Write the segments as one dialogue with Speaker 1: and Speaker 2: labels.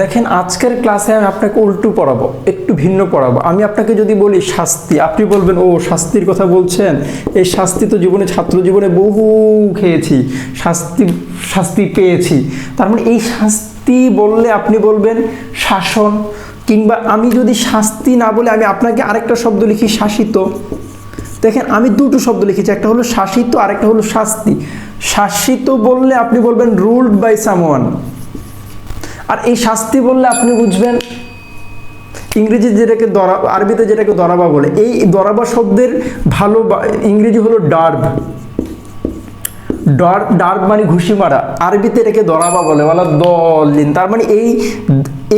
Speaker 1: দেখেন আজকের ক্লাসে আমি আপনাকে উল্টো পড়াবো, একটু ভিন্ন পড়াবো। আমি আপনাকে যদি বলি শাস্তি, আপনি বলবেন ও শাস্তির কথা বলছেন, এই শাস্তি তো জীবনে ছাত্র জীবনে বহু খেয়েছি, শাস্তি পেয়েছি। তার মানে এই শাস্তি বললে আপনি বলবেন শাসন, কিংবা আমি যদি শাস্তি না বলে আমি আপনাকে আরেকটা শব্দ লিখি শাসিত। দেখেন আমি দুটো শব্দ লিখেছি, একটা হলো শাসিত আর একটা হলো শাস্তি। শাসিত বললে আপনি বলবেন রুলড বাই সামওয়ান, আর এই শাস্তি বললে আপনি বুঝবেন ইংরেজি যেটাকে আরবিতে যেটাকে দরাবা বলে। এই দরাবা শব্দের ভালো ইংরেজি হলো ডার্ব। ডার্ব মানে ঘুষি মারা, আরবিতে এটাকে দরাবা বলে, বলা দলিন। তার মানে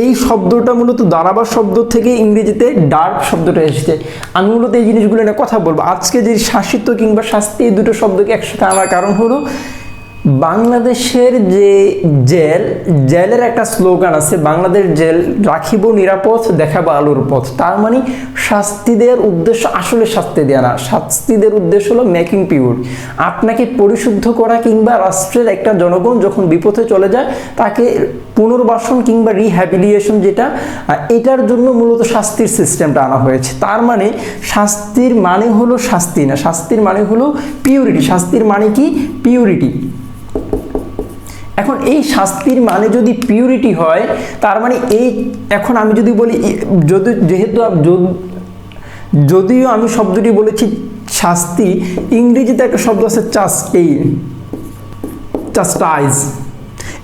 Speaker 1: এই শব্দটা মূলত দারাবা শব্দ থেকে ইংরেজিতে ডার্ব শব্দটা এসেছে। আমি মূলত এই জিনিসগুলো নিয়ে কথা বলবো আজকে। যে শাসিত কিংবা শাস্তি, এই দুটো শব্দকে একসাথে আনার কারণ হলো বাংলাদেশের যে জেলের একটা স্লোগান আছে, বাংলাদেশ জেল রাখিব নিরাপদ, দেখাবো আলোর পথ। তার মানে শাস্তি দেওয়ার উদ্দেশ্য আসলে শাস্তি দেওয়া না, শাস্তি দেওয়ার উদ্দেশ্য হলো মেকিং পিওর, আপনাকে পরিশুদ্ধ করা, কিংবা রাষ্ট্রের একটা জনগণ যখন বিপথে চলে যায় তাকে পুনর্বাসন কিংবা রিহ্যাবিলিটেশন, যেটা এটার জন্য মূলত শাস্তির সিস্টেমটা আনা হয়েছে। তার মানে শাস্তির মানে হলো শাস্তি না, শাস্তির মানে হলো পিউরিটি। শাস্তির মানে কি? পিউরিটি। এখন এই শাস্তির মানে যদি পিউরিটি হয়, তার মানে এখন আমি যদি বলি, যদিও আমি শব্দটি বলেছি শাস্তি, ইংরেজিতে একটা শব্দ আছে চাস্টাইজ।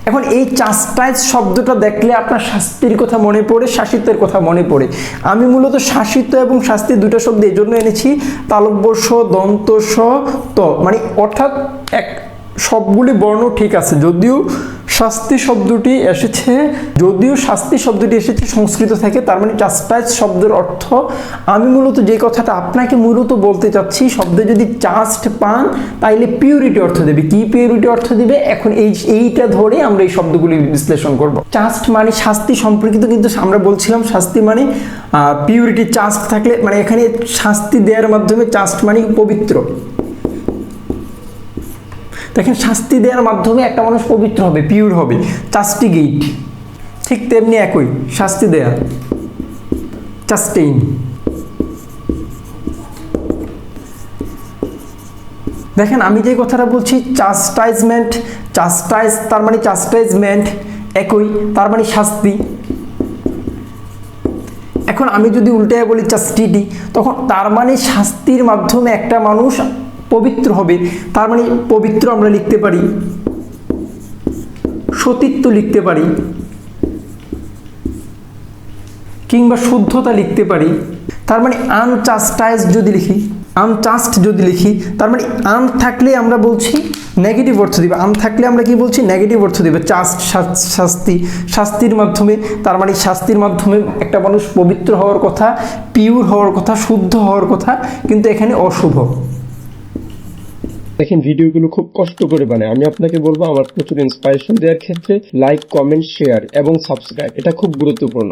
Speaker 1: এখন এই চাস্টাইজ শব্দটা দেখলে আপনার শাস্তির কথা মনে পড়ে, শাসিতের কথা মনে পড়ে। আমি মূলত শাসিত এবং শাস্তি দুটো শব্দ এই জন্য এনেছি, তালব্য স দন্ত স ত, মানে অর্থাৎ সবগুলি বর্ণ ঠিক আছে, যদিও শাস্তি শব্দটি এসেছে সংস্কৃত থেকে। তার মানে চাস্টাইজ শব্দের অর্থ, আমি মূলত যে কথাটা আপনাকে মূলত বলতে চাচ্ছি, শব্দে যদি চাস্ট পান তাইলে পিউরিটি অর্থ দেবে। কি পিউরিটি অর্থ দিবে? এখন এইটা ধরে আমরা এই শব্দগুলি বিশ্লেষণ করব। চাস্ট মানে শাস্তি সম্পর্কিত, কিন্তু আমরা বলছিলাম শাস্তি মানে পিউরিটি। চাস্ট থাকলে মানে এখানে শাস্তি দেওয়ার মাধ্যমে, চাস্ট মানে পবিত্র। দেখেন শাস্তি দেওয়ার মাধ্যমে একটা মানুষ পবিত্র হবে, পিওর হবে, চাস্টিগেট। ঠিক তেমনি একই শাস্তি দেয়া, চাস্টেইন। দেখেন আমি যে কথাটা বলছি চাস্টাইজ, তার মানে চাস্টাইজমেন্ট একই, তার মানে শাস্তি। এখন আমি যদি উল্টায় বলি চাস্টিটি, তখন তার মানে শাস্তির মাধ্যমে একটা মানুষ পবিত্র হবে। তার মানে পবিত্র আমরা লিখতে পারি, সতীত্ব লিখতে পারি, কিংবা শুদ্ধতা লিখতে পারি। তার মানে আনচাস্টাইজ যদি লিখি, আনচাস্ট যদি লিখি, তার মানে আন থাকলে আমরা বলছি নেগেটিভ অর্থ দিবে। আন থাকলে আমরা কি বলছি? নেগেটিভ অর্থ দিবে। চাস্ট শাস্তির মাধ্যমে, তার মানে শাস্তির মাধ্যমে একটা মানুষ পবিত্র হওয়ার কথা, পিওর হওয়ার কথা, শুদ্ধ হওয়ার কথা, কিন্তু এখানে অশুভ।
Speaker 2: দেখেন ভিডিওগুলো খুব কষ্ট করে বানায়। আমি আপনাকে বলবো আমার প্রচুর ইন্সপিরেশন দেওয়ার ক্ষেত্রে লাইক, কমেন্ট, শেয়ার এবং সাবস্ক্রাইব, এটা খুব গুরুত্বপূর্ণ।